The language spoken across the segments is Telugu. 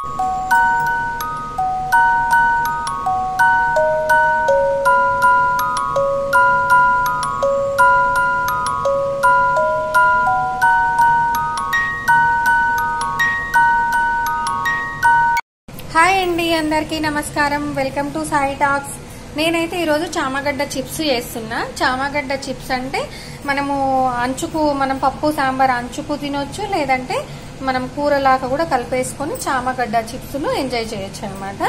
హాయ్ అండి, అందరికీ నమస్కారం. Welcome to Sai talks. నేనైతే ఈరోజు చామగడ్డ చిప్స్ చేస్తున్నా. చామగడ్డ చిప్స్ అంటే మనము అంచుకు, మనం పప్పు సాంబార్ అంచుకు తినొచ్చు, లేదంటే మనం కూరలాగా కూడా కలిపేసుకొని చామగడ్డ చిప్స్ను ఎంజాయ్ చేయొచ్చు అనమాట.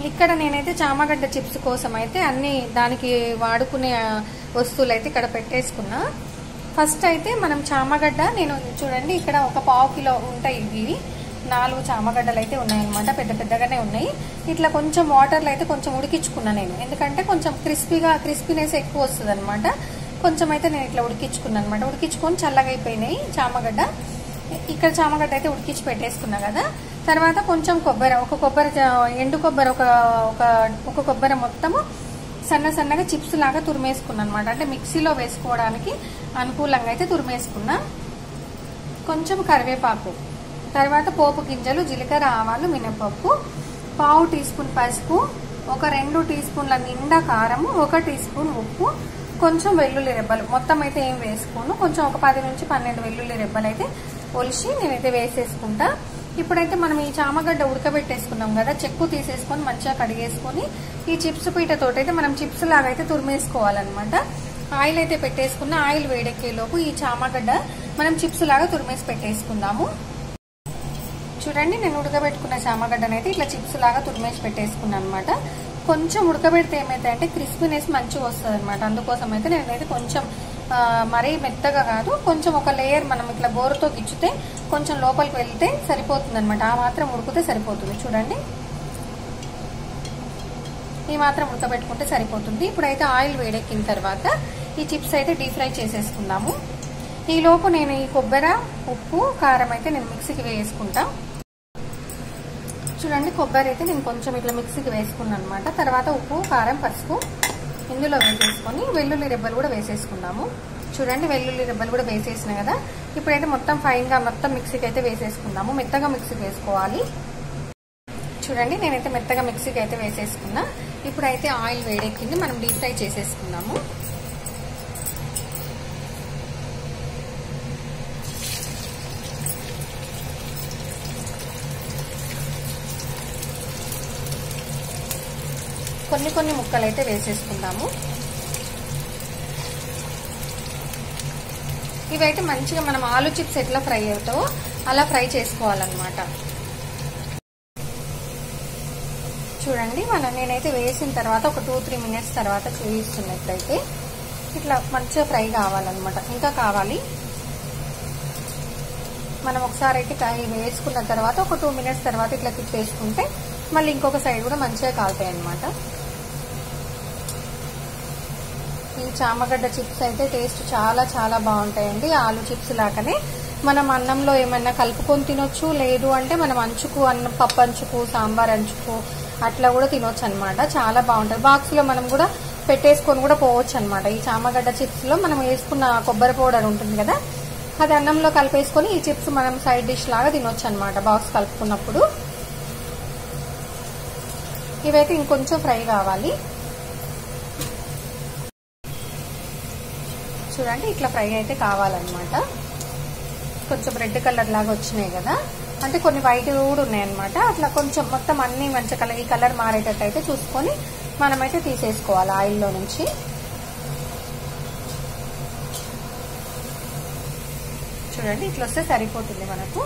ఇక్కడ నేనైతే చామగడ్డ చిప్స్ కోసం అయితే అన్ని దానికి వాడుకునే వస్తువులు అయితే ఇక్కడ పెట్టేసుకున్నా. ఫస్ట్ అయితే మనం చామగడ్డ, నేను చూడండి ఇక్కడ ఒక పావు కిలో ఉంటాయి. ఇవి 4 చామగడ్డలు అయితే ఉన్నాయన్నమాట. పెద్ద పెద్దగానే ఉన్నాయి. ఇట్లా కొంచెం వాటర్లో అయితే కొంచెం ఉడికించుకున్నా నేను, ఎందుకంటే కొంచెం క్రిస్పీనెస్ ఎక్కువ వస్తుంది అనమాట. కొంచెం అయితే నేను ఇట్లా ఉడికించుకున్నాను అనమాట. ఉడికించుకొని చల్లగా అయిపోయినాయి చామగడ్డ. ఇక్కడ చామగడ్డ అయితే ఉడికించి పెట్టేసుకున్నా కదా. తర్వాత కొంచెం కొబ్బరి, ఎండు కొబ్బరి ఒక కొబ్బరి మొత్తము సన్నగా చిప్స్ లాగా తురిమేసుకున్నా అనమాట. అంటే మిక్సీలో వేసుకోవడానికి అనుకూలంగా అయితే తురిమేసుకున్నా. కొంచెం కరివేపాకు, తర్వాత పోపు గింజలు, జీలకర్ర, ఆవాలు, మినపప్పు, పావు టీ స్పూన్ పసుపు, ఒక 2 టీ స్పూన్ల నిండా కారము, 1 టీ స్పూన్ ఉప్పు, కొంచెం వెల్లుల్లి రెబ్బలు. మొత్తం అయితే ఏం వేసుకోను, కొంచెం ఒక 10 నుంచి 12 వెల్లుల్లి రెబ్బలు అయితే ఒలిసి నేనైతే వేసేసుకుంటా. ఇప్పుడైతే మనం ఈ చామగడ్డ ఉడకబెట్టేసుకున్నాం కదా, చెక్కు తీసేసుకొని మంచిగా కడిగేసుకొని ఈ చిప్స్ పీటతోటి అయితే మనం చిప్స్ లాగా అయితే తురిమేసుకోవాలన్నమాట. ఆయిల్ అయితే పెట్టేసుకున్న. ఆయిల్ వేడెక్కేలోపు ఈ చామగడ్డ మనం చిప్స్ లాగా తురిమేసి పెట్టేసుకుందాము. చూడండి, నేను ఉడకబెట్టుకున్న చామగడ్డను అయితే ఇట్లా చిప్స్ లాగా తురిమేసి పెట్టేసుకున్నాను అనమాట. కొంచెం ఉడకబెడితే ఏమైతే అంటే క్రిస్పీనెస్ మంచిగా వస్తుంది అనమాట. అందుకోసం అయితే నేనైతే కొంచెం మరీ మెత్తగా కాదు, కొంచెం ఒక లేయర్ మనం ఇట్లా బోరుతో గిచ్చితే కొంచెం లోపలికి వెళ్తే సరిపోతుంది అనమాట. ఆ మాత్రం ఉడికితే సరిపోతుంది. చూడండి, ఈ మాత్రం ఉడకబెట్టుకుంటే సరిపోతుంది. ఇప్పుడైతే ఆయిల్ వేడెక్కిన తర్వాత ఈ చిప్స్ అయితే డీప్ ఫ్రై చేసేసుకుందాము. ఈ లోపు నేను ఈ కొబ్బరి, ఉప్పు, కారం అయితే నేను మిక్సీకి వేసుకుంటా. చూడండి, కొబ్బరి అయితే నేను కొంచెం ఇట్లా మిక్సీకి వేసుకున్నాను అనమాట. తర్వాత ఉప్పు, కారం, పసుపు ఇందులో వేసేసుకొని వెల్లుల్లి రెబ్బలు కూడా వేసేసుకుందాము. చూడండి, వెల్లుల్లి రెబ్బలు కూడా వేసేసిన కదా. ఇప్పుడైతే మొత్తం ఫైన్గా మొత్తం మిక్సీకి అయితే వేసేసుకుందాము. మెత్తగా మిక్సీకి వేసుకోవాలి. చూడండి, నేనైతే మెత్తగా మిక్సీకి అయితే వేసేసుకున్నా. ఇప్పుడైతే ఆయిల్ వేడెక్కింది, మనం డీప్ ఫ్రై చేసేసుకుందాము. కొన్ని ముక్కలు అయితే వేసేసుకుందాము. ఇవైతే మంచిగా మనం ఆలు చిప్స్ ఎట్లా ఫ్రై అవుతావో అలా ఫ్రై చేసుకోవాలన్నమాట. చూడండి, నేనైతే వేసిన తర్వాత ఒక 2-3 మినిట్స్ తర్వాత చూపిస్తున్నట్లయితే ఇట్లా మంచిగా ఫ్రై కావాలన్నమాట. ఇంకా కావాలి. మనం ఒకసారి అయితే వేసుకున్న తర్వాత ఒక 2 మినిట్స్ తర్వాత ఇట్లా తిప్పేసుకుంటే మళ్ళీ ఇంకొక సైడ్ కూడా మంచిగా కాలుతాయి అన్నమాట. ఈ చామగడ్డ చిప్స్ అయితే టేస్ట్ చాలా బాగుంటాయండి. ఆలు చిప్స్ లాగానే మనం అన్నంలో ఏమైనా కలుపుకొని తినొచ్చు, లేదు అంటే మనం అంచుకు, అన్నం పప్పు అంచుకు, సాంబార్ అంచుకు అట్లా కూడా తినొచ్చు అనమాట. చాలా బాగుంటుంది. బాక్స్ లో మనం కూడా పెట్టేసుకొని కూడా పోవచ్చు అనమాట. ఈ చామగడ్డ చిప్స్ లో మనం వేసుకున్న కొబ్బరి పౌడర్ ఉంటుంది కదా, అది అన్నంలో కలిపేసుకొని ఈ చిప్స్ మనం సైడ్ డిష్ లాగా తినొచ్చు అనమాట బాక్స్ కలుపుకున్నప్పుడు. ఇవైతే ఇంకొంచెం ఫ్రై కావాలి. చూడండి, ఇట్లా ఫ్రై అయితే కావాలన్నమాట. కొంచెం రెడ్ కలర్ లాగా వచ్చినాయి కదా, అంటే కొన్ని వైట్ కూడా ఉన్నాయన్నమాట. అట్లా కొంచెం మొత్తం అన్ని మంచి కలర్, ఈ కలర్ మారేటట్టు అయితే చూసుకొని మనమైతే తీసేసుకోవాలి ఆయిల్లో నుంచి. చూడండి, ఇట్లా వస్తే సరిపోతుంది మనకు.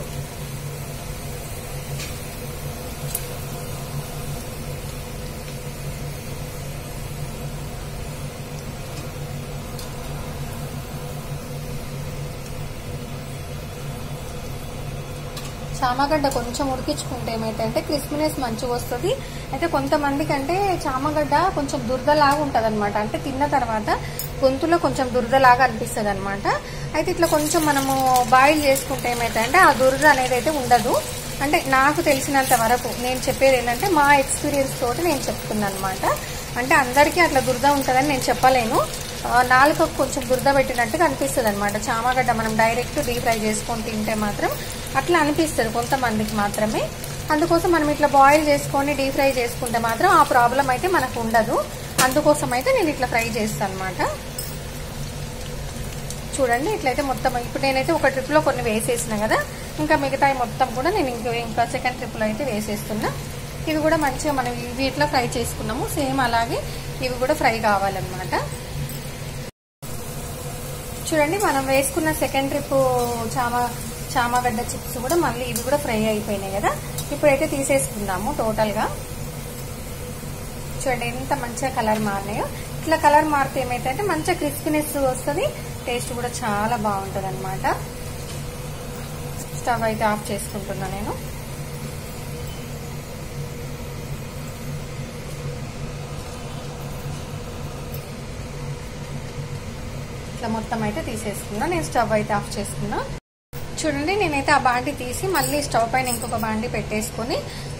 చామగడ్డ కొంచెం ఉడికించుకుంటే ఏమైతే క్రిస్పీనెస్ మంచిగా వస్తుంది. అయితే కొంతమందికి అంటే చామగడ్డ కొంచెం దురదలాగా ఉంటుంది అనమాట. అంటే తిన్న తర్వాత గొంతులో కొంచెం దురదలాగా అనిపిస్తుంది అనమాట. అయితే ఇట్లా కొంచెం మనము బాయిల్ చేసుకుంటే ఏమైతే ఆ దురద అనేది అయితే ఉండదు. అంటే నాకు తెలిసినంత వరకు నేను చెప్పేది ఏంటంటే మా ఎక్స్పీరియన్స్ తోటి నేను చెప్తున్నాను అనమాట. అంటే అందరికీ అట్లా దురద ఉంటుందని నేను చెప్పలేను. నాలుకకు కొంచెం దురద పెట్టినట్టుగా అనిపిస్తుంది అనమాట. చామగడ్డ మనం డైరెక్ట్ డీప్ ఫ్రై చేసుకొని తింటే మాత్రం అట్లా అనిపిస్తుంది కొంతమందికి మాత్రమే. అందుకోసం మనం ఇట్లా బాయిల్ చేసుకొని డీప్ ఫ్రై చేసుకుంటే మాత్రం ఆ ప్రాబ్లం అయితే మనకు ఉండదు. అందుకోసం అయితే నేను ఇట్లా ఫ్రై చేస్తాను అనమాట. చూడండి ఇట్లయితే మొత్తం ఇప్పుడు నేనైతే ఒక ట్రిప్లో కొన్ని వేసేసిన కదా, ఇంకా మిగతాయి మొత్తం కూడా నేను ఇంకా సెకండ్ ట్రిప్లో అయితే వేసేస్తున్నా. ఇవి కూడా మంచిగా మనం వీటిలో ఫ్రై చేసుకున్నాము, సేమ్ అలాగే ఇవి కూడా ఫ్రై కావాలన్నమాట. చూడండి మనం వేసుకున్న సెకండ్ ట్రిప్ చామగడ్డ చిప్స్ కూడా మళ్ళీ ఇవి కూడా ఫ్రై అయిపోయినాయి కదా. ఇప్పుడైతే తీసేసుకుందాము టోటల్గా. చూడండి ఎంత మంచిగా కలర్ మారినాయో. ఇట్లా కలర్ మారితే ఏమైతే మంచిగా క్రిస్పీనెస్ వస్తుంది, టేస్ట్ కూడా చాలా బాగుంటుంది అనమాట. స్టవ్ అయితే ఆఫ్ చేసుకుంటున్నా నేను. ఇట్లా మొత్తం అయితే తీసేసుకున్నా. నేను స్టవ్ అయితే ఆఫ్ చేసుకున్నా. చూడండి నేనైతే ఆ బాండి తీసి మళ్ళీ స్టవ్ పైన ఇంకొక బాండి పెట్టేసుకొని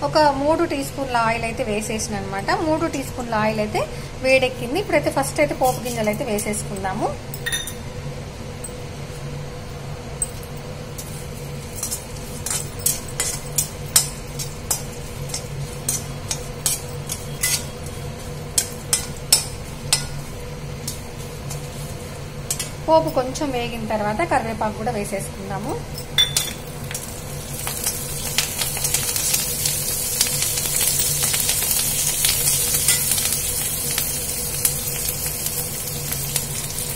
ఒక 3 టీ స్పూన్ల ఆయిల్ అయితే వేసేసిన అనమాట. 3 టీ స్పూన్ల ఆయిల్ అయితే వేడెక్కింది. ఇప్పుడైతే ఫస్ట్ అయితే పోపు గింజలు అయితే వేసేసుకుందాము. పోపు కొంచెం వేగిన తర్వాత కరివేపాకు కూడా వేసేసుకుందాము.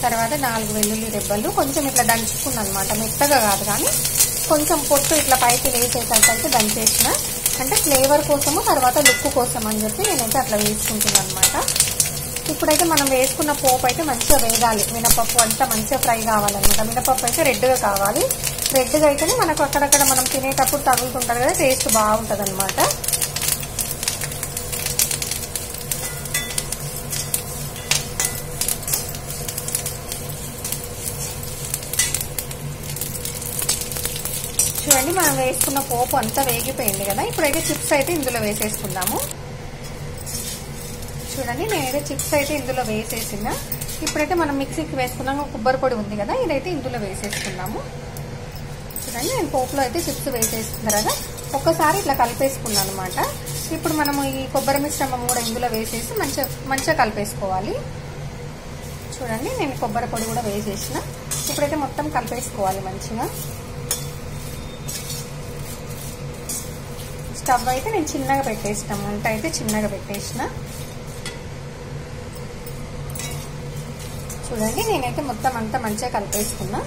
తర్వాత 4 వెల్లుల్లి రెబ్బలు కొంచెం ఇట్లా దంచుకున్నాను అనమాట, మెత్తగా కాదు కానీ కొంచెం పొట్టు ఇట్లా పైకి వేసేటట్టు అయితే దంచేసిన, అంటే ఫ్లేవర్ కోసము తర్వాత లుక్ కోసం అని చెప్పి నేనైతే అట్లా వేసుకుంటున్నాను అనమాట. ఇప్పుడైతే మనం వేసుకున్న పోపు అయితే మంచిగా వేగాలి, మినపప్పు అంతా మంచిగా ఫ్రై కావాలన్నమాట. మినపప్పు అయితే రెడ్గా కావాలి, రెడ్గా అయితేనే మనకు అక్కడక్కడ మనం తినేటప్పుడు తగులుతుంటారు కదా, టేస్ట్ బాగుంటుంది అనమాట. చూడండి మనం వేసుకున్న పోపు అంతా వేగిపోయింది కదా. ఇప్పుడైతే చిప్స్ అయితే ఇందులో వేసేసుకుందాము. చూడండి నేనైతే చిప్స్ అయితే ఇందులో వేసేసిన. ఇప్పుడైతే మనం మిక్సీకి వేసుకున్నాము, కొబ్బరి పొడి ఉంది కదా, ఇదైతే ఇందులో వేసేసుకున్నాము. చూడండి నేను పోపులో అయితే చిప్స్ వేసేసుకున్నా కదా, ఒక్కసారి ఇట్లా కలిపేసుకున్నాను అనమాట. ఇప్పుడు మనము ఈ కొబ్బరి మిశ్రమం కూడా ఇందులో వేసేసి మంచిగా కలిపేసుకోవాలి. చూడండి నేను కొబ్బరి పొడి కూడా వేసేసిన. ఇప్పుడైతే మొత్తం కలిపేసుకోవాలి మంచిగా. స్టవ్ అయితే నేను చిన్నగా పెట్టేసిన, మంట అయితే చిన్నగా పెట్టేసిన. చూడండి నేనైతే మొత్తం అంతా మంచిగా కలిపేసుకున్నా.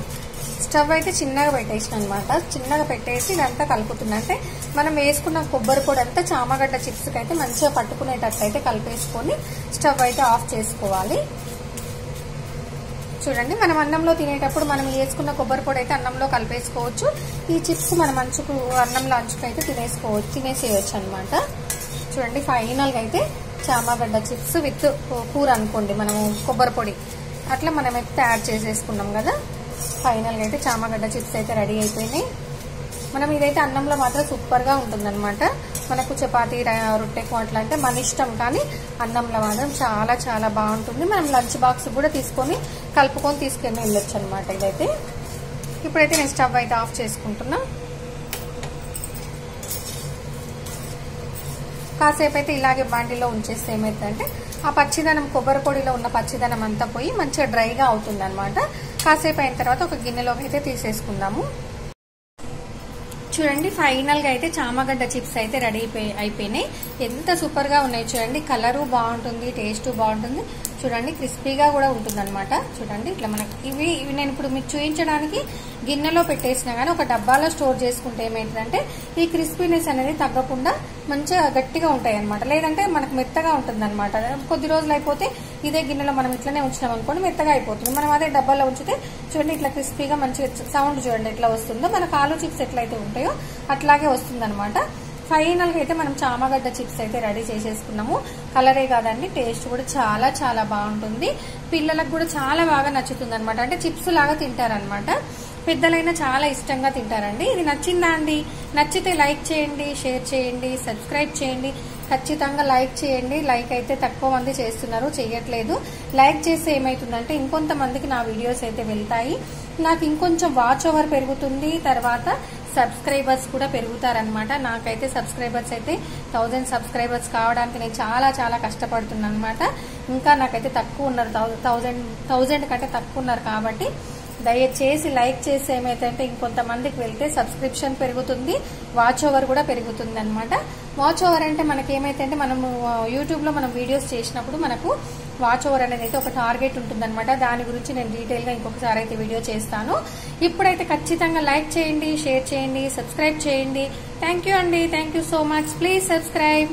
స్టవ్ అయితే చిన్నగా పెట్టేసిన అనమాట. చిన్నగా పెట్టేసి ఇదంతా కలుపుతున్నా, అంటే మనం వేసుకున్న కొబ్బరి పొడి అంతా చామగడ్డ చిప్స్కి అయితే మంచిగా పట్టుకునేటట్టు అయితే కలిపేసుకొని స్టవ్ అయితే ఆఫ్ చేసుకోవాలి. చూడండి మనం అన్నంలో తినేటప్పుడు మనం వేసుకున్న కొబ్బరి పొడి అయితే అన్నంలో కలిపేసుకోవచ్చు. ఈ చిప్స్ మనం అన్నంలో అంచుకు అయితే తినేసేయచ్చు అనమాట. చూడండి ఫైనల్గా అయితే చామగడ్డ చిప్స్ విత్ కూర అనుకోండి, మనము కొబ్బరి పొడి అట్లా మనం అయితే తయారు చేసేసుకున్నాం కదా. ఫైనల్గా అయితే చామగడ్డ చిప్స్ అయితే రెడీ అయిపోయినాయి. మనం ఇదైతే అన్నంలో మాత్రం సూపర్గా ఉంటుందన్నమాట. మనకు చపాతీ రొట్టెకు అట్లా అంటే మన ఇష్టం, కానీ అన్నంలో మాత్రం చాలా చాలా బాగుంటుంది. మనం లంచ్ బాక్స్ కూడా కలుపుకొని తీసుకొని వెళ్ళొచ్చు అనమాట ఇదైతే. ఇప్పుడైతే నేను స్టవ్ అయితే ఆఫ్ చేసుకుంటున్నా. కాసేపు అయితే ఇలాగే బాండిలో ఉంచేస్తే ఏమైతుందంటే ఆ పచ్చిదనం, కొబ్బరి పొడిలో ఉన్న పచ్చిదనం అంతా పోయి మంచిగా డ్రైగా అవుతుంది అనమాట. కాసేపు అయిన తర్వాత ఒక గిన్నెలోకి అయితే తీసేసుకుందాము. చూడండి ఫైనల్గా అయితే చామగడ్డ చిప్స్ అయితే రెడీ అయిపోయినాయి. ఎంత సూపర్గా ఉన్నాయి చూడండి. కలరు బాగుంటుంది, టేస్ట్ బాగుంటుంది. చూడండి క్రిస్పీగా కూడా ఉంటుంది అనమాట. చూడండి ఇట్లా మనకి ఇవి నేను ఇప్పుడు మీకు చూపించడానికి గిన్నెలో పెట్టేసినా కానీ ఒక డబ్బాలో స్టోర్ చేసుకుంటే ఏమైతుందంటే ఈ క్రిస్పీనెస్ అనేది తగ్గకుండా మంచిగా గట్టిగా ఉంటాయి అనమాట. లేదంటే మనకు మెత్తగా ఉంటుంది అనమాట. కొద్ది రోజులు అయిపోతే ఇదే గిన్నెలో మనం ఇట్లనే ఉంచినాం అనుకోండి మెత్తగా అయిపోతుంది. మనం అదే డబ్బాలో ఉంచితే చూడండి ఇట్లా క్రిస్పీగా మంచిగా సౌండ్ చూడండి ఎట్లా వస్తుందో, మనకు ఆలు చిప్స్ ఎట్లయితే ఉంటాయో అట్లాగే వస్తుంది అనమాట. ఫైనల్గా అయితే మనం చామగడ్డ చిప్స్ అయితే రెడీ చేసేసుకున్నాము. కలరే కాదండి, టేస్ట్ కూడా చాలా చాలా బాగుంటుంది. పిల్లలకు కూడా చాలా బాగా నచ్చుతుంది అనమాట. అంటే చిప్స్ లాగా తింటారనమాట. పెద్దలైనా చాలా ఇష్టంగా తింటారండి. ఇది నచ్చిందా అండి? నచ్చితే లైక్ చేయండి, షేర్ చేయండి, సబ్స్క్రైబ్ చేయండి. ఖచ్చితంగా లైక్ చేయండి. లైక్ అయితే తక్కువ మంది చేస్తున్నారు, చేయట్లేదు. లైక్ చేస్తే ఏమవుతుందంటే ఇంకొంతమందికి నా వీడియోస్ అయితే వెళ్తాయి, నాకు ఇంకొంచెం వాచ్ ఓవర్ పెరుగుతుంది, తర్వాత సబ్స్క్రైబర్స్ కూడా పెరుగుతారనమాట. నాకైతే సబ్స్క్రైబర్స్ అయితే 1000 సబ్స్క్రైబర్స్ కావడానికి నేను చాలా చాలా కష్టపడుతున్నాను అనమాట. ఇంకా నాకైతే తక్కువ ఉన్నారు, 1000 కంటే తక్కువ ఉన్నారు. కాబట్టి దయచేసి లైక్ చేసి ఏమైతే ఇంకొంతమందికి వెళ్తే సబ్స్క్రిప్షన్ పెరుగుతుంది, వాచ్ ఓవర్ కూడా పెరుగుతుంది అనమాట. వాచ్ ఓవర్ అంటే మనకి ఏమైతే మనము యూట్యూబ్ లో మనం వీడియోస్ చేసినప్పుడు మనకు వాచ్ ఓవర్ అనేది అయితే ఒక టార్గెట్ ఉంటుందన్నమాట. దాని గురించి నేను డీటెయిల్ గా ఇంకొకసారి అయితే వీడియో చేస్తాను. ఇప్పుడైతే ఖచ్చితంగా లైక్ చేయండి, షేర్ చేయండి, సబ్స్క్రైబ్ చేయండి. థ్యాంక్ యూ అండి, thank you so much. Please subscribe.